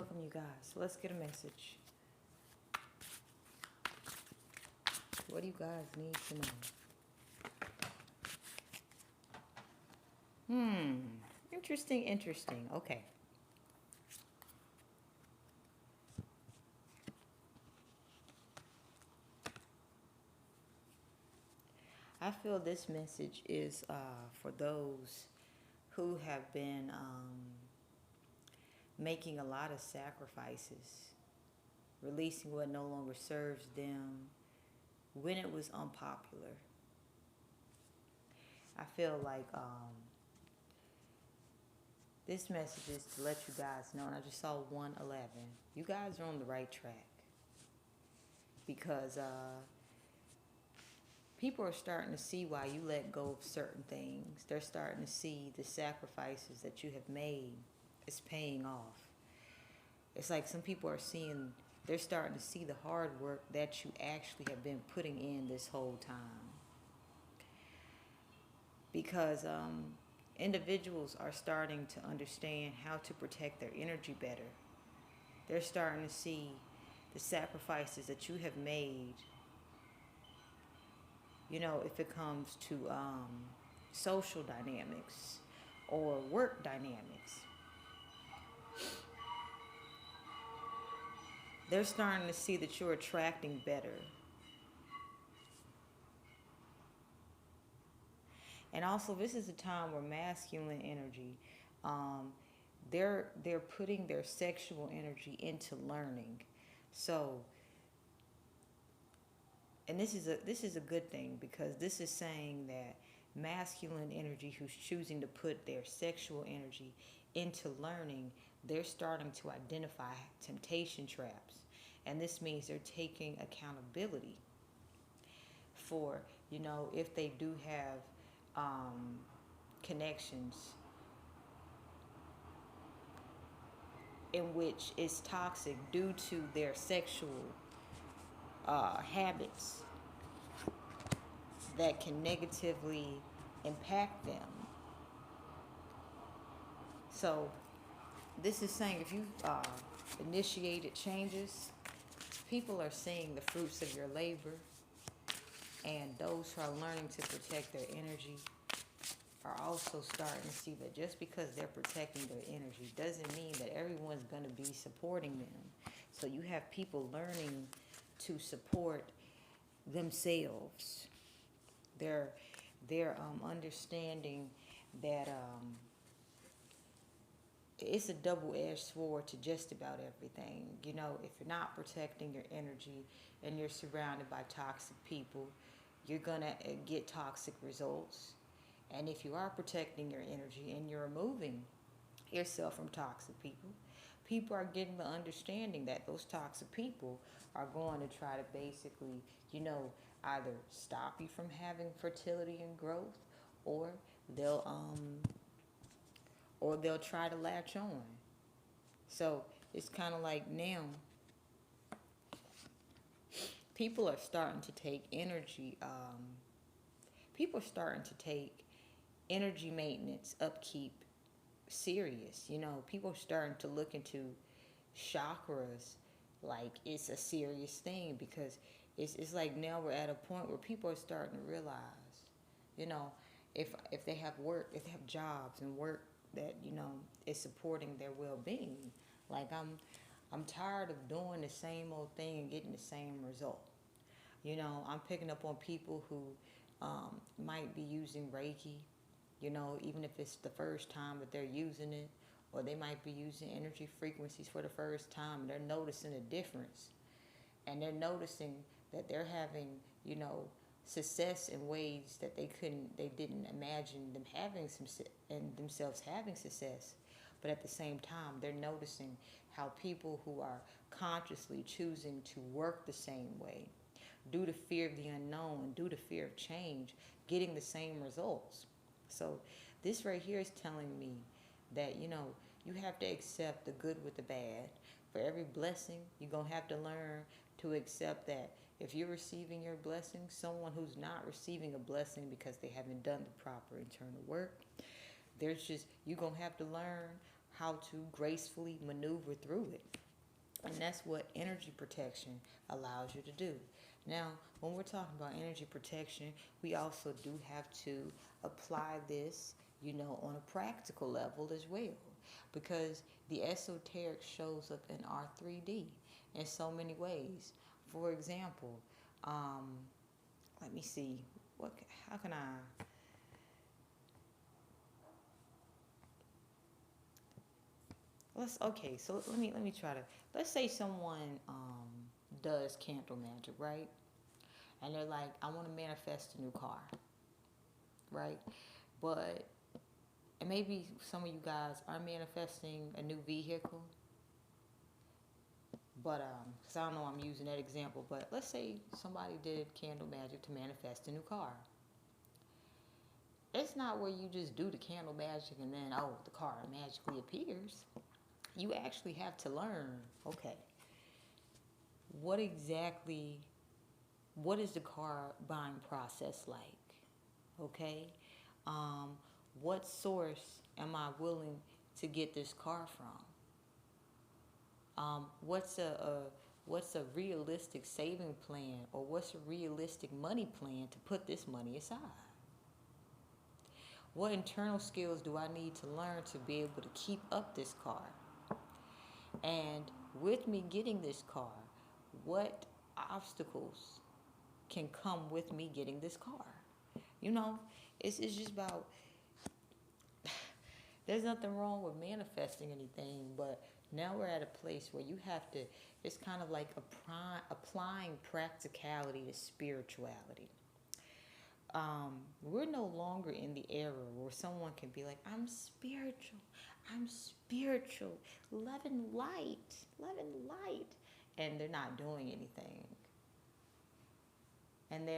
Welcome, you guys. Let's get a message. What do you guys need to know? Interesting. Okay. I feel this message is for those who have been making a lot of sacrifices, releasing what no longer serves them when it was unpopular. I feel like this message is to let you guys know, and I just saw 111. You guys are on the right track because people are starting to see why you let go of certain things. They're starting to see the sacrifices that you have made is paying off. It's like some people are seeing, they're starting to see the hard work that you actually have been putting in this whole time. Because individuals are starting to understand how to protect their energy better. They're starting to see the sacrifices that you have made. You know, if it comes to social dynamics or work dynamics, they're starting to see that you're attracting better. And also, this is a time where masculine energy, they're putting their sexual energy into learning. So, and this is a good thing, because this is saying that masculine energy who's choosing to put their sexual energy into learning, they're starting to identify temptation traps. And this means they're taking accountability for, you know, if they do have connections in which is toxic due to their sexual habits that can negatively impact them. So this is saying if you initiated changes, people are seeing the fruits of your labor, and those who are learning to protect their energy are also starting to see that just because they're protecting their energy doesn't mean that everyone's going to be supporting them. So you have people learning to support themselves. They're understanding that it's a double-edged sword to just about everything. You know, if you're not protecting your energy and you're surrounded by toxic people, you're going to get toxic results. And if you are protecting your energy and you're removing yourself from toxic people, people are getting the understanding that those toxic people are going to try to basically, you know, either stop you from having fertility and growth, or they'll try to latch on. So it's kind of like now people are starting to take energy. People are starting to take energy maintenance, upkeep serious. You know, people are starting to look into chakras like it's a serious thing, because it's like now we're at a point where people are starting to realize, you know, if they have work, if they have jobs and work that, you know, is supporting their well-being. Like I'm tired of doing the same old thing and getting the same result. You know, I'm picking up on people who might be using Reiki, you know, even if it's the first time that they're using it, or they might be using energy frequencies for the first time, and they're noticing a difference. And they're noticing that they're having, you know, success in ways that they didn't imagine them having and themselves having success. But at the same time, they're noticing how people who are consciously choosing to work the same way, due to fear of the unknown, due to fear of change, getting the same results. So this right here is telling me that, you know, you have to accept the good with the bad. For every blessing, you're going to have to learn to accept that if you're receiving your blessing, someone who's not receiving a blessing because they haven't done the proper internal work, you're going to have to learn how to gracefully maneuver through it. And that's what energy protection allows you to do. Now, when we're talking about energy protection, we also do have to apply this, on a practical level as well. Because the esoteric shows up in our 3D in so many ways. For example, let me see, how can I so let me try to, let's say someone does candle magic, right? And they're like, I want to manifest a new car, right? But and maybe some of you guys are manifesting a new vehicle, but because I don't know, I'm using that example, but let's say somebody did candle magic to manifest a new car. It's not where you just do the candle magic and then the car magically appears. You actually have to learn, okay, what is the car buying process like? Okay? What source am I willing to get this car from? What's a realistic saving plan, or what's a realistic money plan to put this money aside? What internal skills do I need to learn to be able to keep up this car? And with me getting this car, what obstacles can come with me getting this car? It's just about, there's nothing wrong with manifesting anything, but now we're at a place where you have to, it's kind of like applying practicality to spirituality. We're no longer in the era where someone can be like, I'm spiritual, love and light, and they're not doing anything. And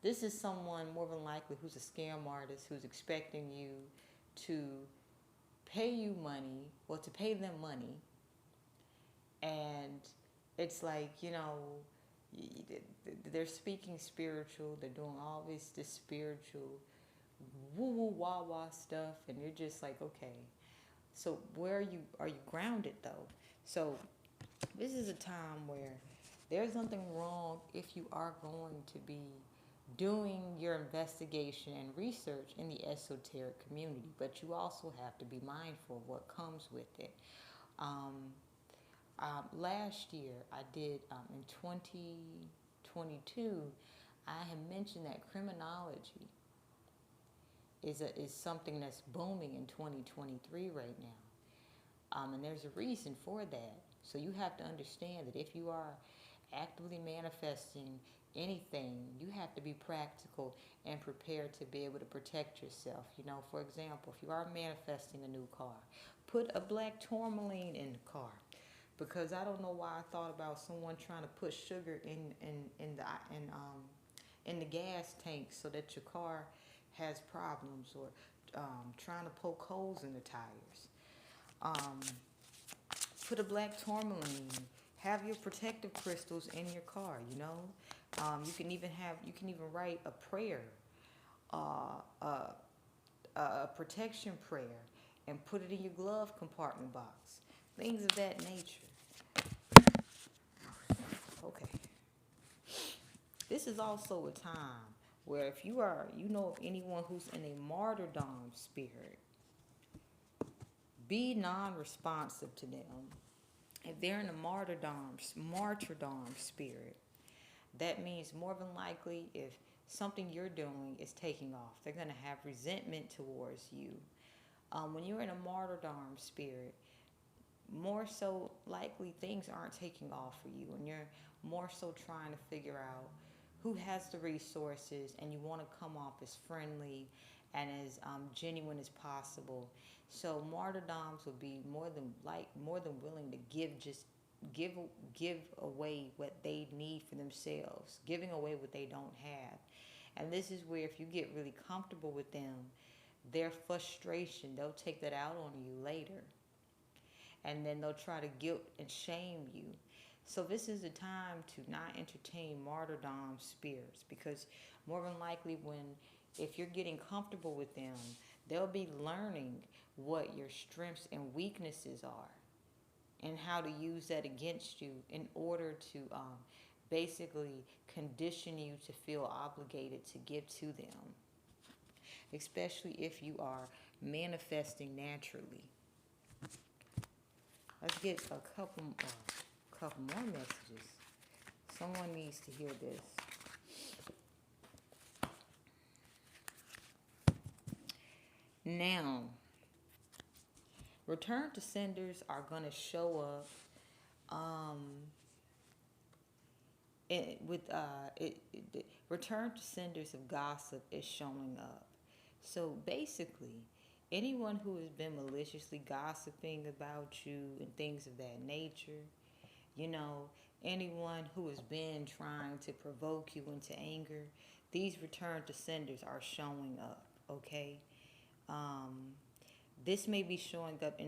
this is someone more than likely who's a scam artist, who's expecting you to pay you money, or to pay them money, and it's like, they're speaking spiritual, they're doing all this spiritual woo wah wah stuff, and you're just like, okay, so where are you grounded though? So this is a time where there's nothing wrong if you are going to be doing your investigation and research in the esoteric community, but you also have to be mindful of what comes with it. Last year, I did, in 2022, I had mentioned that criminology is something that's booming in 2023 right now. And there's a reason for that. So you have to understand that if you are actively manifesting anything, you have to be practical and prepared to be able to protect yourself. For example, if you are manifesting a new car, put a black tourmaline in the car. Because I don't know why I thought about someone trying to put sugar in the gas tank so that your car has problems, or trying to poke holes in the tires. Put a black tourmaline. Have your protective crystals in your car. You can even write a prayer, a protection prayer, and put it in your glove compartment box. Things of that nature. Okay. This is also a time where if you know of anyone who's in a martyrdom spirit, be non-responsive to them. If they're in a martyrdom spirit, that means more than likely if something you're doing is taking off, they're going to have resentment towards you. When you're in a martyrdom spirit, more so likely things aren't taking off for you, and you're more so trying to figure out who has the resources, and you want to come off as friendly and as genuine as possible. So martyrdoms will be more than willing to give away what they need for themselves, giving away what they don't have. And this is where if you get really comfortable with them, their frustration, they'll take that out on you later. And then they'll try to guilt and shame you. So this is the time to not entertain martyrdom spirits, because more than likely if you're getting comfortable with them, They'll be learning what your strengths and weaknesses are and how to use that against you in order to basically condition you to feel obligated to give to them, especially if you are manifesting naturally. Let's get a couple more messages. Someone needs to hear this. Now, return to senders are going to show up return to senders of gossip is showing up. So basically, anyone who has been maliciously gossiping about you and things of that nature, anyone who has been trying to provoke you into anger, these return to senders are showing up, okay? This may be showing up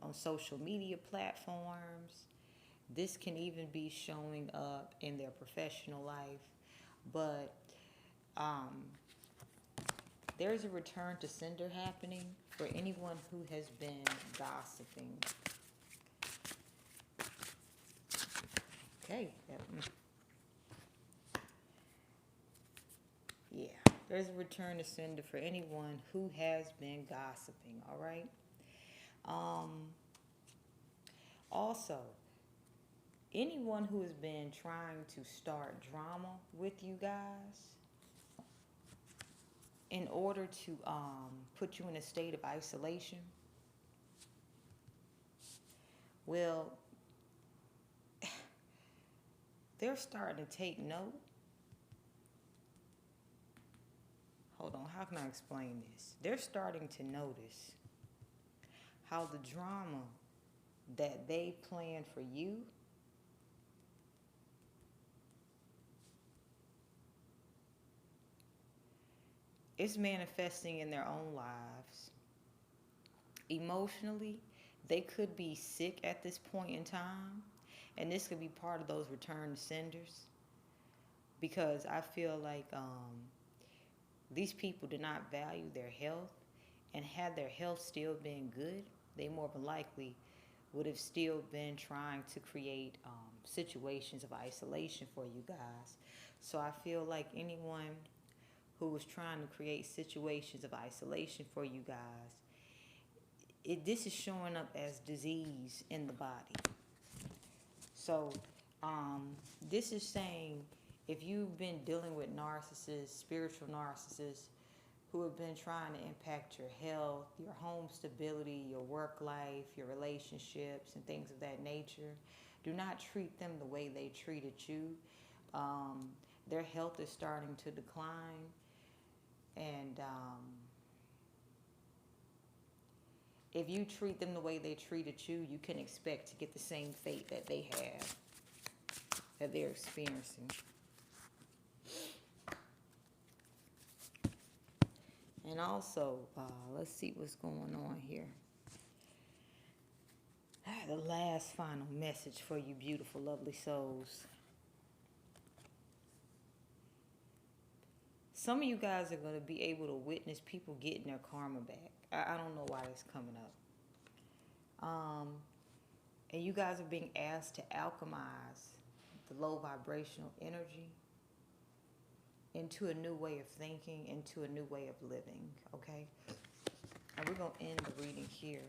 on social media platforms. This can even be showing up in their professional life. But there's a return to sender happening for anyone who has been gossiping. Okay. Yeah. There's a return to sender for anyone who has been gossiping, all right? Also, anyone who has been trying to start drama with you guys in order to put you in a state of isolation, well, they're starting to take note. Hold on, how can I explain this? They're starting to notice how the drama that they plan for you is manifesting in their own lives. Emotionally, they could be sick at this point in time, and this could be part of those return to senders, because I feel like these people do not value their health, and had their health still been good, they more than likely would have still been trying to create situations of isolation for you guys. So I feel like anyone who was trying to create situations of isolation for you guys, this is showing up as disease in the body. So this is saying, if you've been dealing with narcissists, spiritual narcissists, who have been trying to impact your health, your home stability, your work life, your relationships, and things of that nature, do not treat them the way they treated you. Their health is starting to decline, and if you treat them the way they treated you, you can expect to get the same fate that they have, that they're experiencing. And also, let's see what's going on here. The last final message for you beautiful, lovely souls. Some of you guys are going to be able to witness people getting their karma back. I don't know why it's coming up. And you guys are being asked to alchemize the low vibrational energy into a new way of thinking, into a new way of living, okay? And we're going to end the reading here.